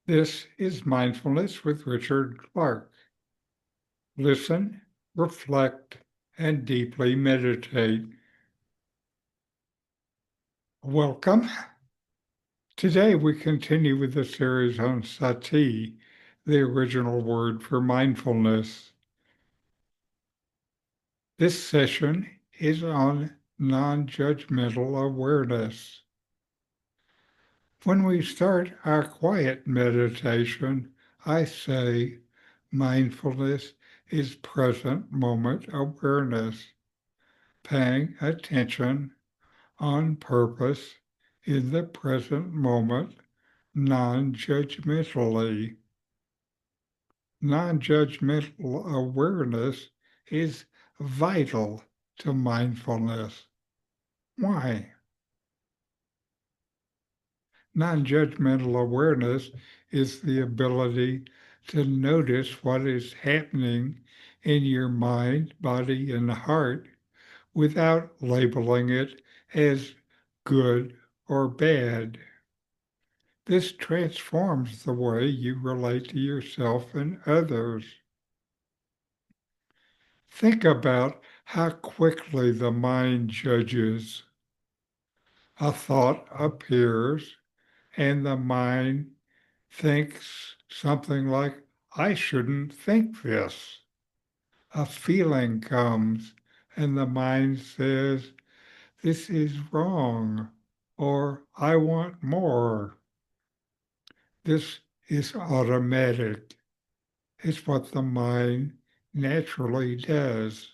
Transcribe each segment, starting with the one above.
This is Mindfulness with Richard Clarke. Listen, reflect, and deeply meditate. Welcome. Today we continue with the series on Sati, the original word for mindfulness. This session is on non-judgmental awareness. When we start our quiet meditation, I say mindfulness is present moment awareness, paying attention on purpose in the present moment, non-judgmentally. Non-judgmental awareness is vital to mindfulness. Why? Non-judgmental awareness is the ability to notice what is happening in your mind, body, and heart without labeling it as good or bad. This transforms the way you relate to yourself and others. Think about how quickly the mind judges. A thought appears and the mind thinks something like, I shouldn't think this. A feeling comes and the mind says, this is wrong, or I want more. This is automatic. It's what the mind naturally does.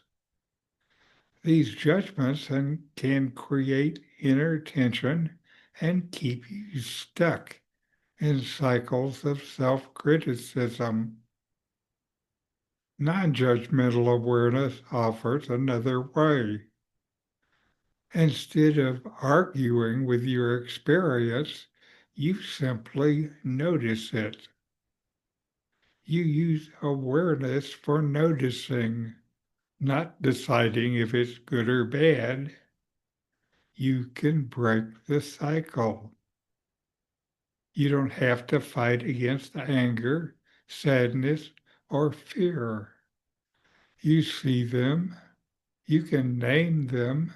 These judgments can create inner tension and keep you stuck in cycles of self-criticism. Non-judgmental awareness offers another way. Instead of arguing with your experience, you simply notice it. You use awareness for noticing, not deciding if it's good or bad. You can break the cycle. You don't have to fight against anger, sadness, or fear. You see them, you can name them,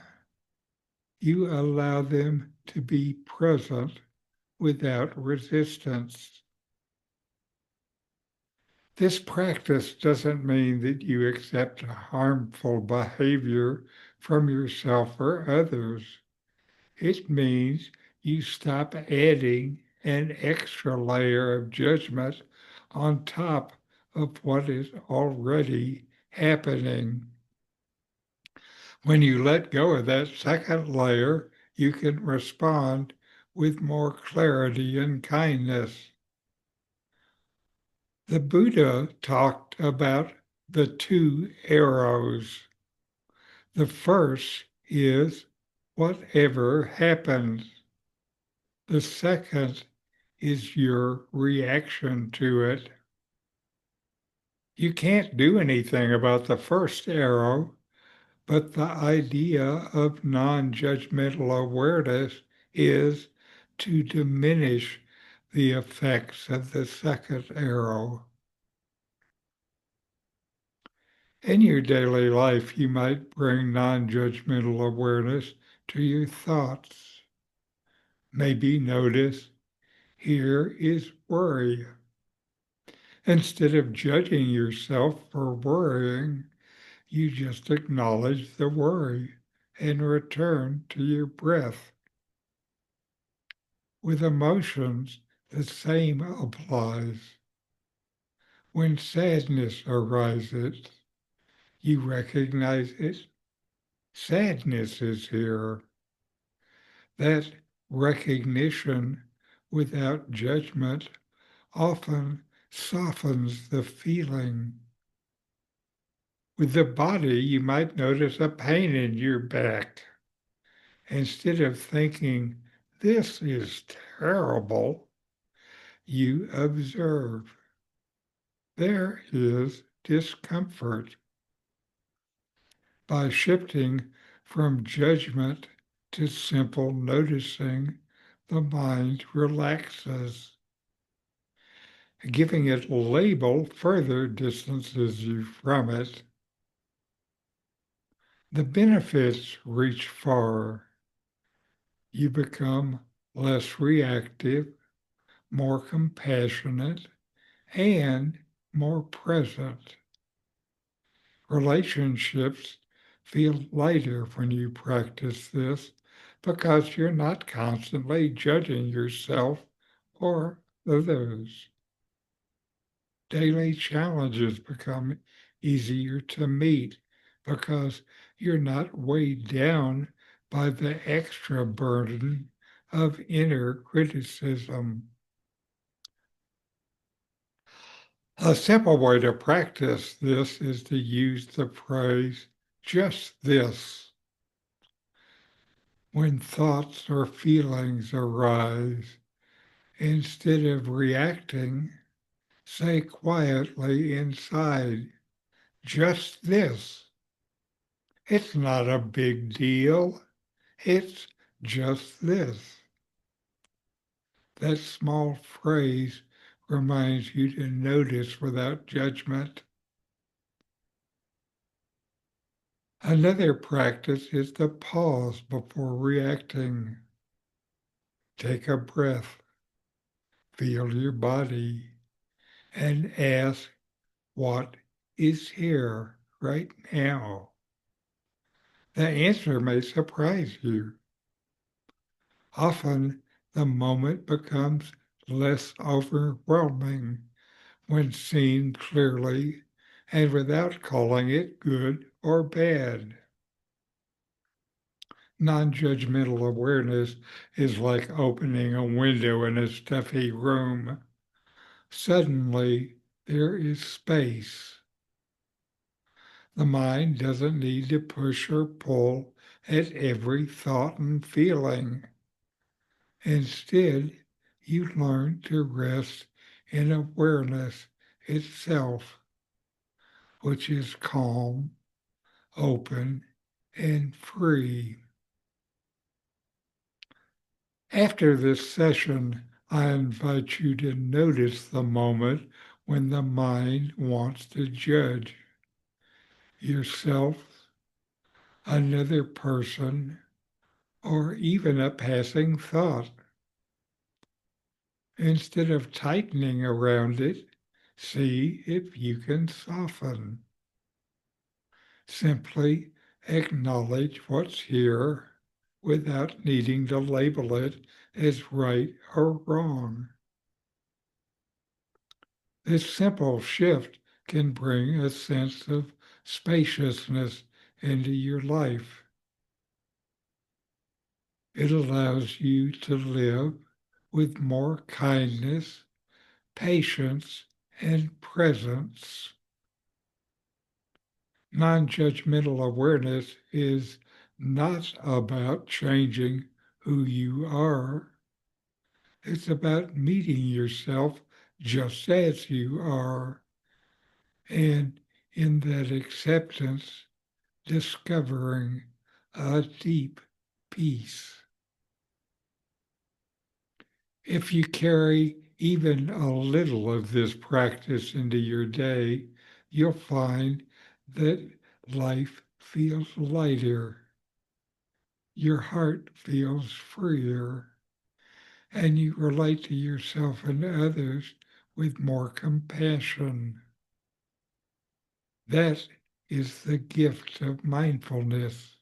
you allow them to be present without resistance. This practice doesn't mean that you accept harmful behavior from yourself or others. It means you stop adding an extra layer of judgment on top of what is already happening. When you let go of that second layer, you can respond with more clarity and kindness. The Buddha talked about the two arrows. The first is whatever happens. The second is your reaction to it. You can't do anything about the first arrow, but the idea of non-judgmental awareness is to diminish the effects of the second arrow. In your daily life, you might bring non-judgmental awareness to your thoughts. Maybe notice, here is worry. Instead of judging yourself for worrying, you just acknowledge the worry and return to your breath. With emotions, the same applies. When sadness arises, you recognize it. Sadness is here. That recognition without judgment often softens the feeling. With the body, you might notice a pain in your back. Instead of thinking, this is terrible, you observe. There is discomfort. By shifting from judgment to simple noticing, the mind relaxes. Giving it a label further distances you from it. The benefits reach far. You become less reactive, more compassionate, and more present. Relationships feel lighter when you practice this because you're not constantly judging yourself or others. Daily challenges become easier to meet because you're not weighed down by the extra burden of inner criticism. A simple way to practice this is to use the phrase, just this. When thoughts or feelings arise, instead of reacting, say quietly inside, just this. It's not a big deal. It's just this. That small phrase reminds you to notice without judgment. Another practice is to pause before reacting. Take a breath, feel your body, and ask, what is here right now? The answer may surprise you. Often the moment becomes less overwhelming when seen clearly and without calling it good or bad. Non-judgmental awareness is like opening a window in a stuffy room. Suddenly, there is space. The mind doesn't need to push or pull at every thought and feeling. Instead, you learn to rest in awareness itself, which is calm, open, and free. After this session, I invite you to notice the moment when the mind wants to judge yourself, another person, or even a passing thought. Instead of tightening around it, see if you can soften. Simply acknowledge what's here without needing to label it as right or wrong. This simple shift can bring a sense of spaciousness into your life. It allows you to live with more kindness, patience, and presence. Non-judgmental awareness is not about changing who you are. It's about meeting yourself just as you are. And in that acceptance, discovering a deep peace. If you carry even a little of this practice into your day, you'll find that life feels lighter, your heart feels freer, and you relate to yourself and others with more compassion. That is the gift of mindfulness.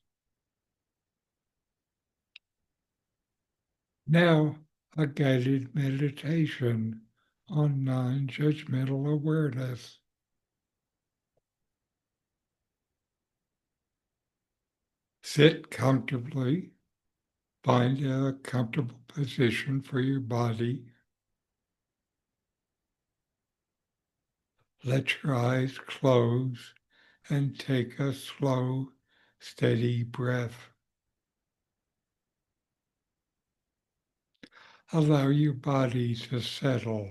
Now, a guided meditation on non-judgmental awareness. Sit comfortably. Find a comfortable position for your body. Let your eyes close and take a slow, steady breath. Allow your body to settle.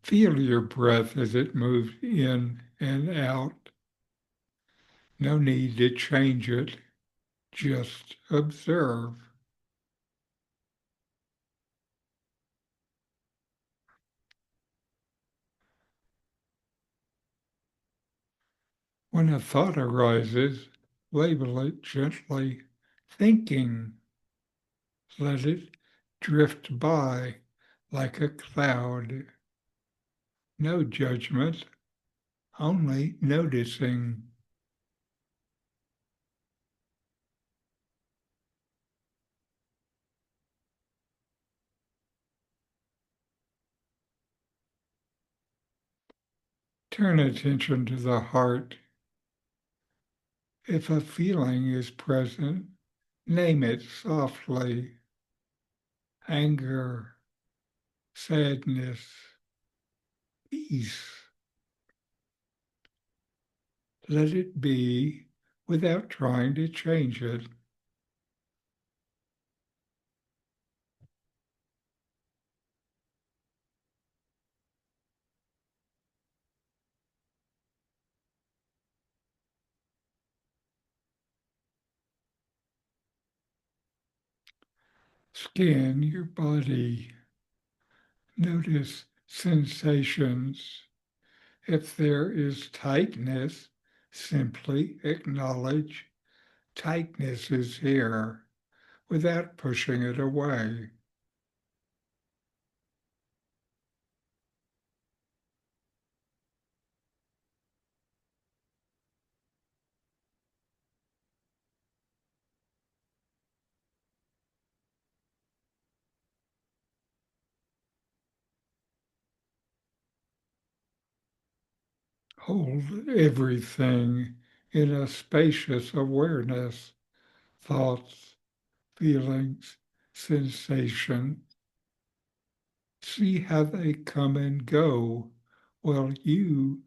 Feel your breath as it moves in and out. No need to change it, just observe. When a thought arises, label it gently thinking. Let it drift by like a cloud. No judgment, only noticing. Turn attention to the heart. If a feeling is present, name it softly. Anger, sadness, peace. Let it be without trying to change it. Scan your body. Notice sensations. If there is tightness, simply acknowledge tightness is here without pushing it away. Hold everything in a spacious awareness, thoughts, feelings, sensation. See how they come and go while you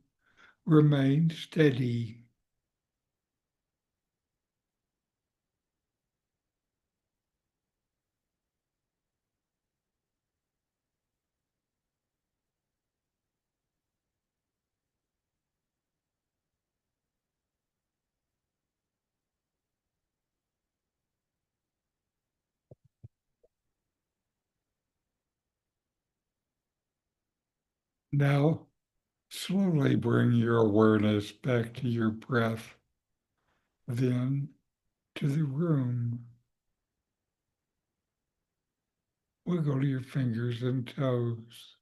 remain steady. Now, slowly bring your awareness back to your breath, then to the room. Wiggle your fingers and toes.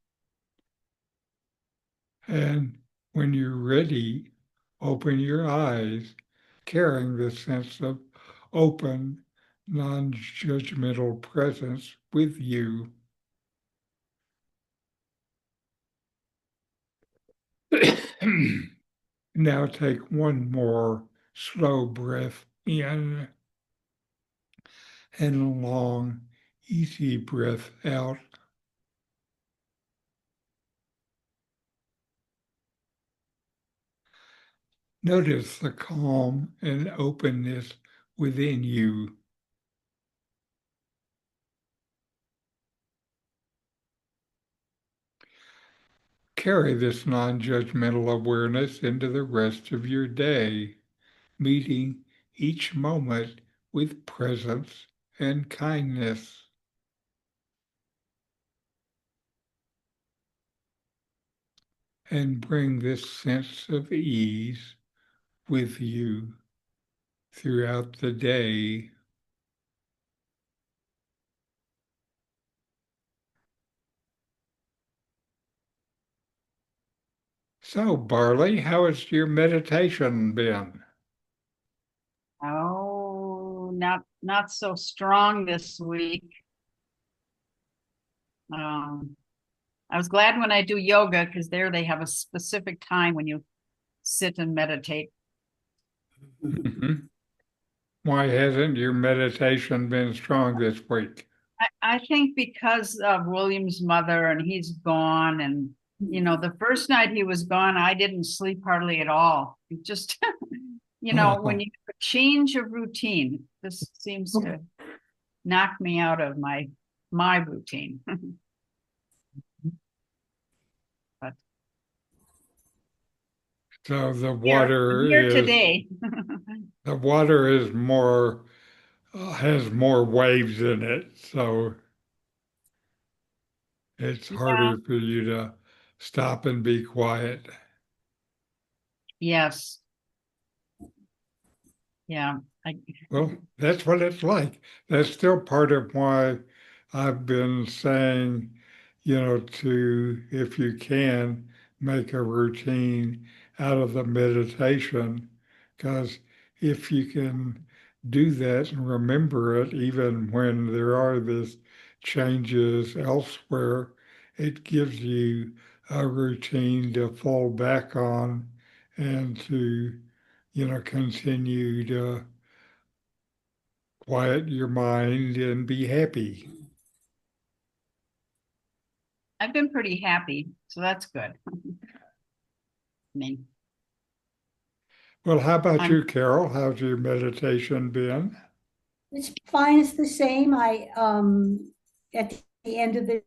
And when you're ready, open your eyes, carrying the sense of open, non-judgmental presence with you. Now take one more slow breath in and a long, easy breath out. Notice the calm and openness within you. Carry this non-judgmental awareness into the rest of your day, meeting each moment with presence and kindness. And bring this sense of ease with you throughout the day. So, Barley, how has your meditation been? Oh, not so strong this week. I was glad when I do yoga because there they have a specific time when you sit and meditate. Mhm. Why hasn't your meditation been strong this week? I think because of William's mother and he's gone, and the first night he was gone, I didn't sleep hardly at all. It just, when Oh, you change a routine, this seems to knock me out of my routine. But So Here, here today. the water is more has more waves in it, so it's Yeah. harder for you to stop and be quiet. Yes. Yeah. I, Well, that's what it's like. That's still part of why I've been saying, if you can, make a routine out of the meditation, because if you can do that and remember it, even when there are these changes elsewhere, it gives you a routine to fall back on and to, continue to quiet your mind and be happy. I've been pretty happy, so that's good. I mean, Well, how about I'm you, Carol? How's your meditation been? It's fine. It's the same. At the end of the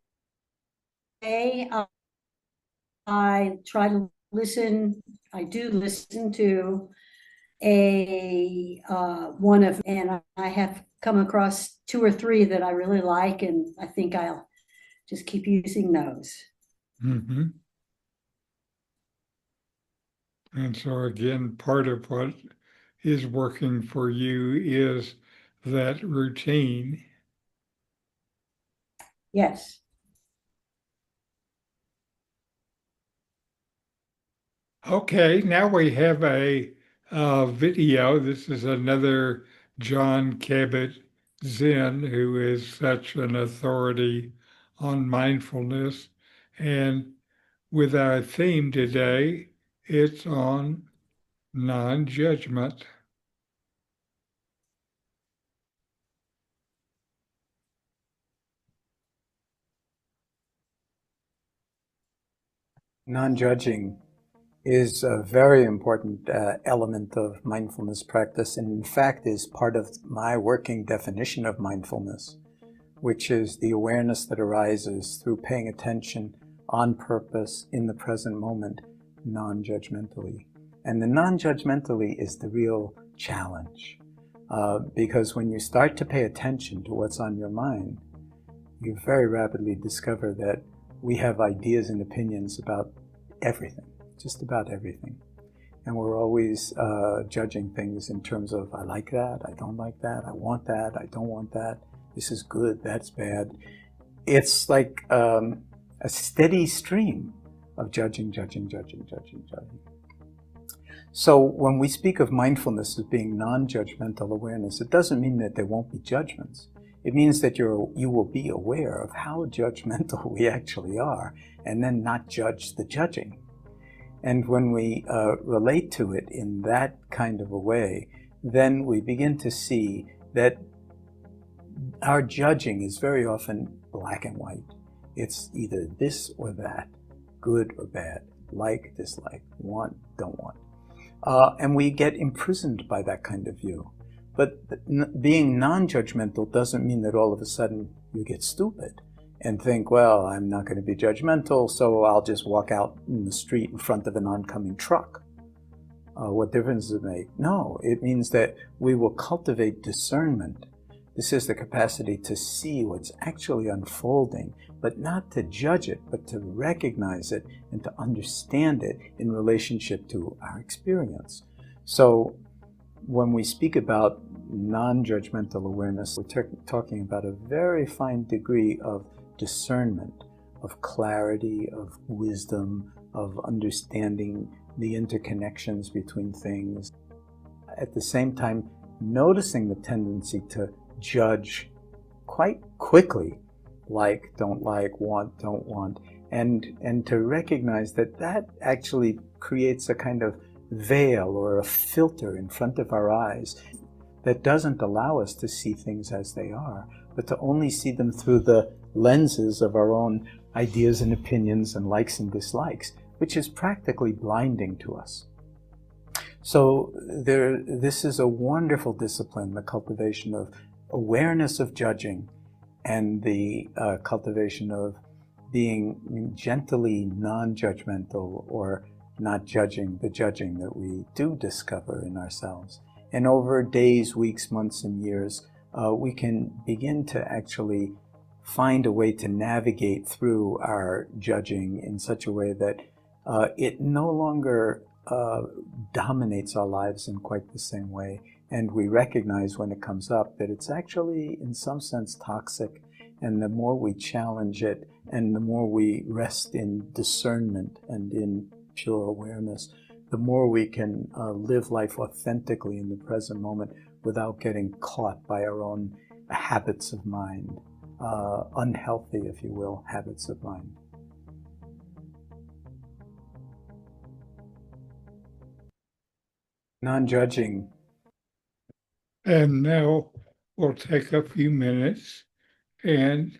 day, I try to listen. I do listen to and I have come across two or three that I really like, and I think I'll just keep using those. Hmm. And so again, part of what is working for you is that routine. Yes. Okay, now we have a video. This is another Jon Kabat-Zinn, who is such an authority on mindfulness. And with our theme today, it's on non-judgment. Non-judging is a very important element of mindfulness practice, and in fact is part of my working definition of mindfulness, which is the awareness that arises through paying attention on purpose in the present moment, non-judgmentally. And the non-judgmentally is the real challenge, because when you start to pay attention to what's on your mind, you very rapidly discover that we have ideas and opinions about everything, just about everything. And we're always judging things in terms of, I like that, I don't like that, I want that, I don't want that, this is good, that's bad. It's like a steady stream of judging. So when we speak of mindfulness as being non-judgmental awareness, it doesn't mean that there won't be judgments. It means that you will be aware of how judgmental we actually are, and then not judge the judging. And when we relate to it in that kind of a way, then we begin to see that our judging is very often black and white. It's either this or that, good or bad, like, dislike, want, don't want. And we get imprisoned by that kind of view. But being non-judgmental doesn't mean that all of a sudden you get stupid and think, well, I'm not going to be judgmental, so I'll just walk out in the street in front of an oncoming truck. What difference does it make? No, it means that we will cultivate discernment. This is the capacity to see what's actually unfolding, but not to judge it, but to recognize it and to understand it in relationship to our experience. So when we speak about non-judgmental awareness, we're talking about a very fine degree of discernment, of clarity, of wisdom, of understanding the interconnections between things. At the same time, noticing the tendency to judge quite quickly, like, don't like, want, don't want, and to recognize that that actually creates a kind of veil or a filter in front of our eyes that doesn't allow us to see things as they are, but to only see them through the lenses of our own ideas and opinions and likes and dislikes, which is practically blinding to us. So this is a wonderful discipline, the cultivation of awareness of judging and the cultivation of being gently non-judgmental or not judging the judging that we do discover in ourselves. And over days, weeks, months, and years, we can begin to actually find a way to navigate through our judging in such a way that it no longer dominates our lives in quite the same way. And we recognize when it comes up that it's actually, in some sense, toxic. And the more we challenge it and the more we rest in discernment and in pure awareness, the more we can live life authentically in the present moment without getting caught by our own habits of mind, unhealthy, if you will, habits of mind. Non-judging. And now we'll take a few minutes and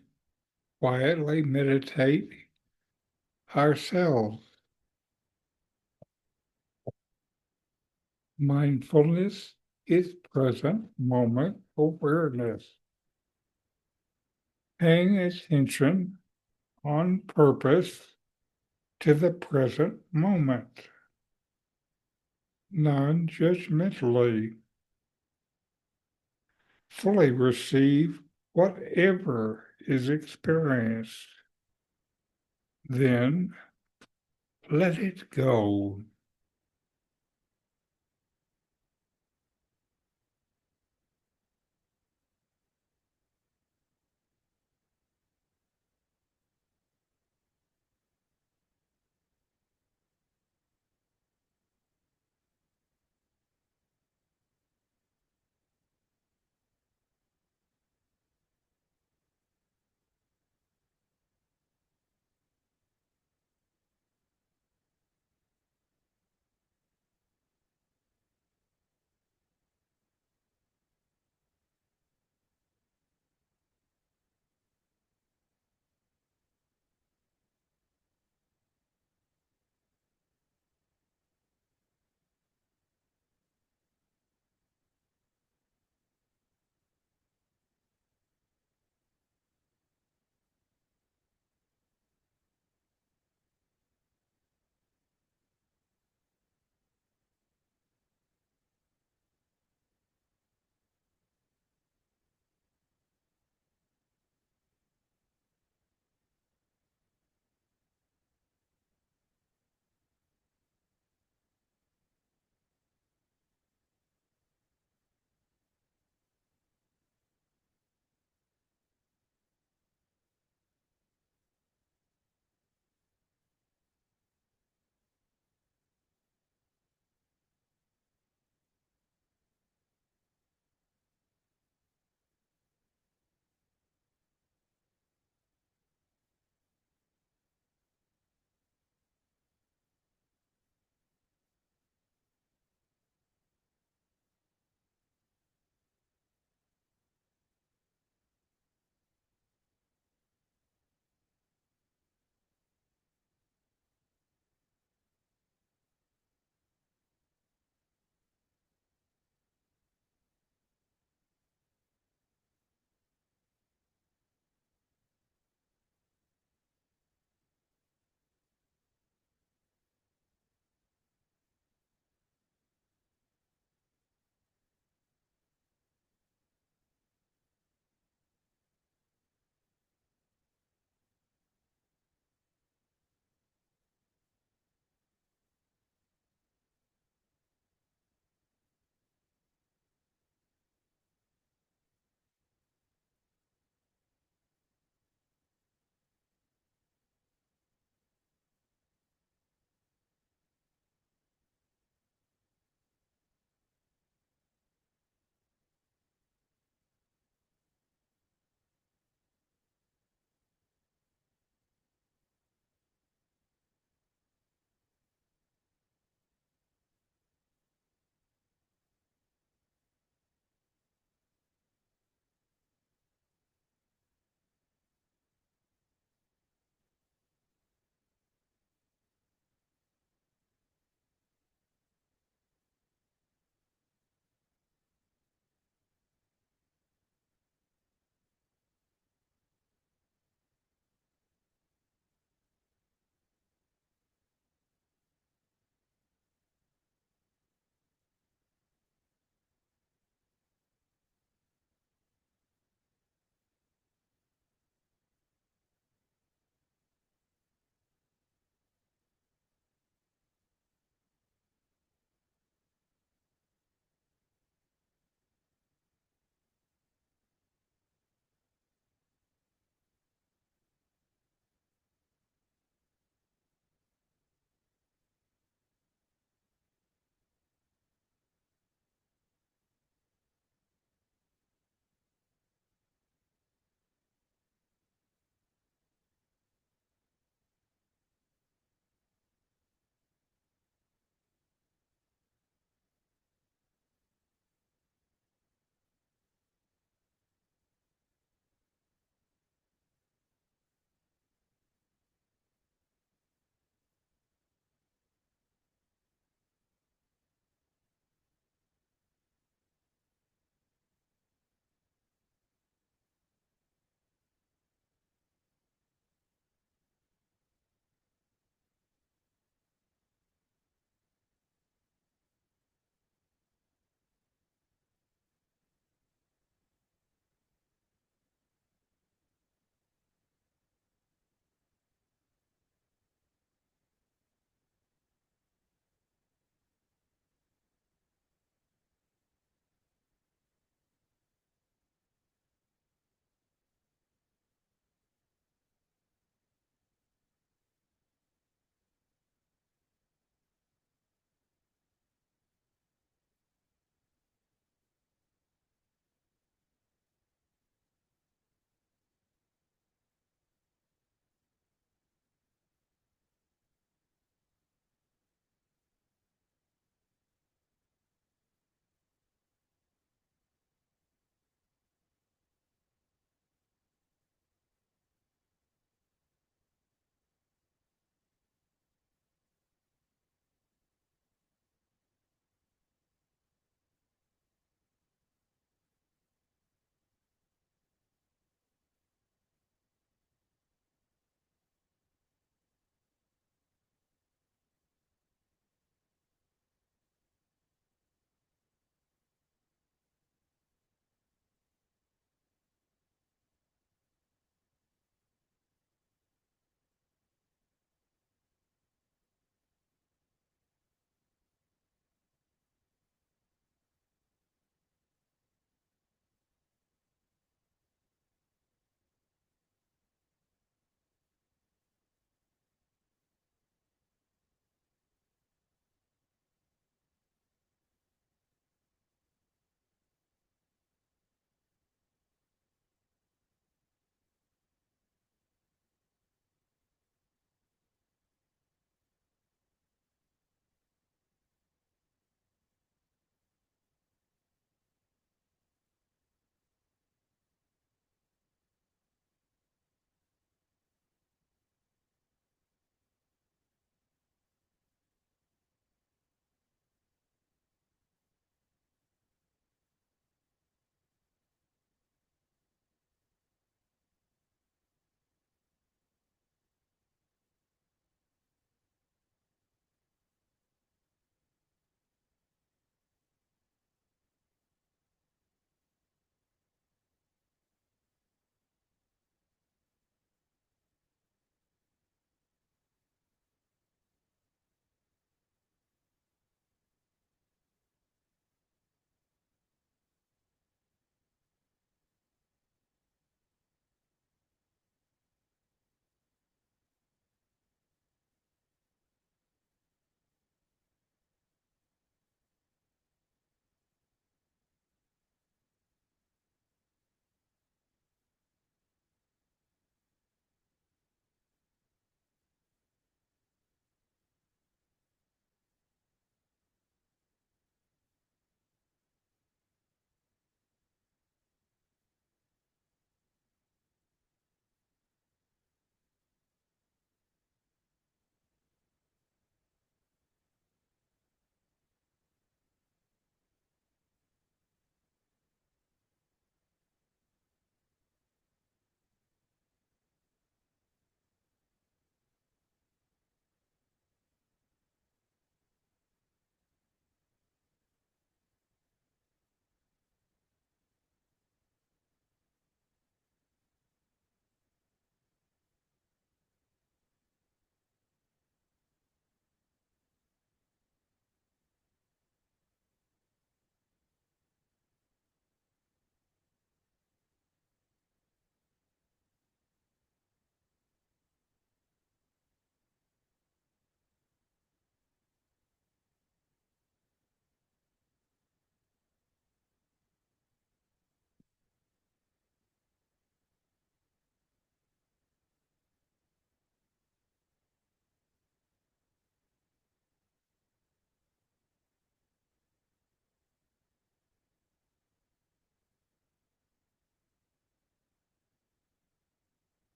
quietly meditate ourselves. Mindfulness is present moment awareness. Paying attention on purpose to the present moment. Non-judgmentally. Fully receive whatever is experienced. Then let it go.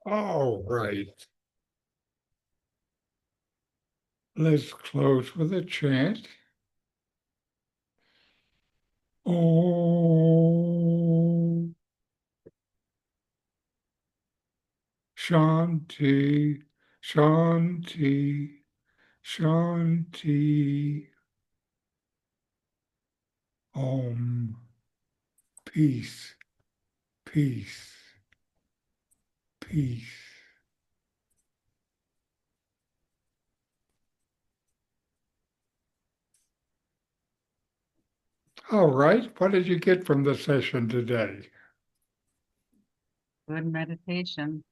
All right. Let's close with a chant. Om Shanti, Shanti, Shanti. Om. Peace, peace, peace. All right. What did you get from the session today? Good meditation.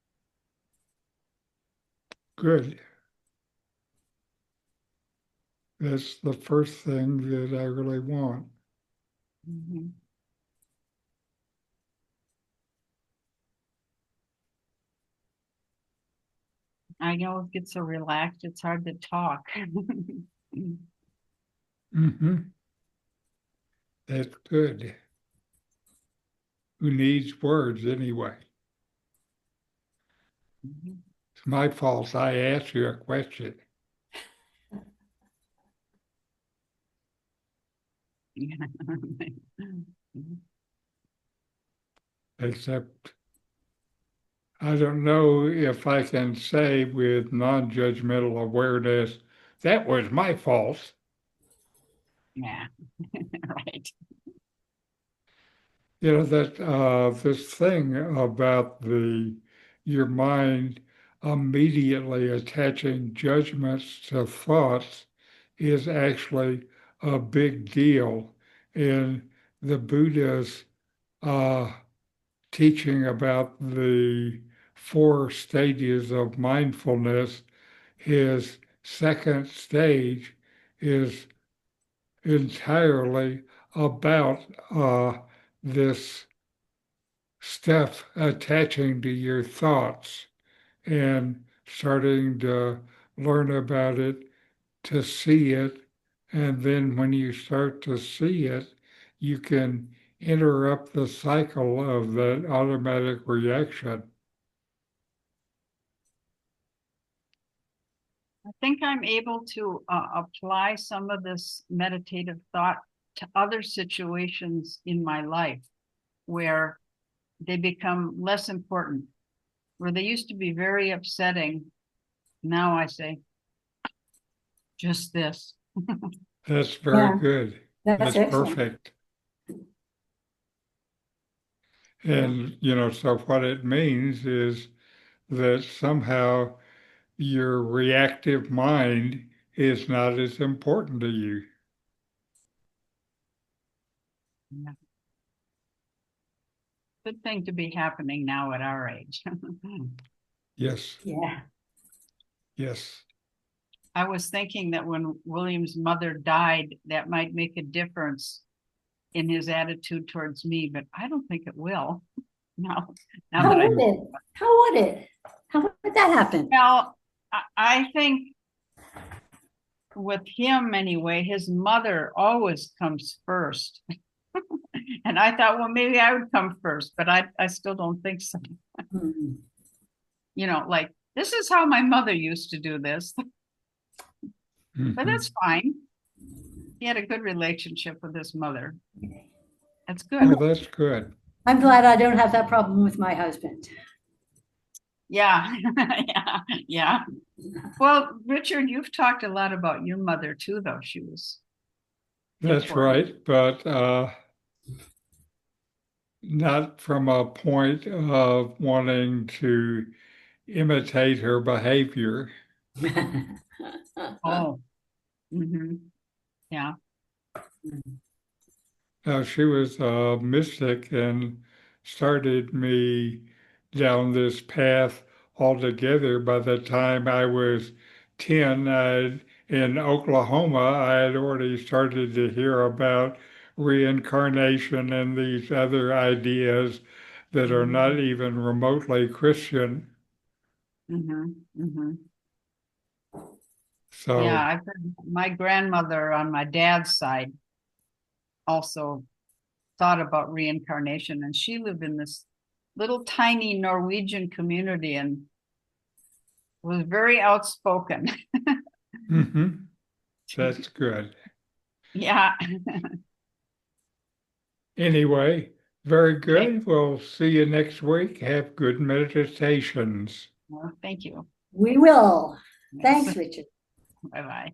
Good. That's the first thing that I really want. Mhm. I know it gets so relaxed, it's hard to talk. Mm-hmm. That's good. Who needs words anyway? Mhm. It's my fault. I asked you a question. Except I don't know if I can say with non-judgmental awareness, that was my fault. Yeah, right. You know, that this thing about your mind immediately attaching judgments to thoughts is actually a big deal in the Buddha's uh, teaching about the 4 stages of mindfulness. His second stage is entirely about this stuff attaching to your thoughts and starting to learn about it, to see it. And then when you start to see it, you can interrupt the cycle of that automatic reaction. I think I'm able to apply some of this meditative thought to other situations in my life where they become less important, where they used to be very upsetting. Now I say, just this. That's very Yeah, good. that's That's excellent. perfect. And, so what it means is that somehow your reactive mind is not as important to you. Yeah. Good thing to be happening now at our age. Yes, Yeah. yes. I was thinking that when William's mother died, that might make a difference in his attitude towards me, but I don't think it will. Now How that I, would it? How would it? How would that happen? well, I think with him anyway, his mother always comes first. And I thought, well, maybe I would come first, but I still don't think so. Hmm. You know, like, this is how my mother used to do this, but Mhm. that's fine. He had a good relationship with his mother. That's Oh, good. that's good. I'm glad I don't have that problem with my husband. Yeah, yeah, yeah. Well, Richard, you've talked a lot about your mother too, though. She was That's important. right, but not from a point of wanting to imitate her behavior. Oh, yeah. Now, she was a mystic and started me down this path altogether. By the time I was 10, in Oklahoma, I had already started to hear about reincarnation and these other ideas that are not even remotely Christian. Mm-hmm. So, Yeah, I've heard my grandmother on my dad's side also thought about reincarnation, and she lived in this little tiny Norwegian community and was very outspoken. mhm, that's good. Yeah. Anyway, very Okay. good. We'll see you next week. Have good meditations. Well, thank you. We will. Thanks, Richard. Bye bye.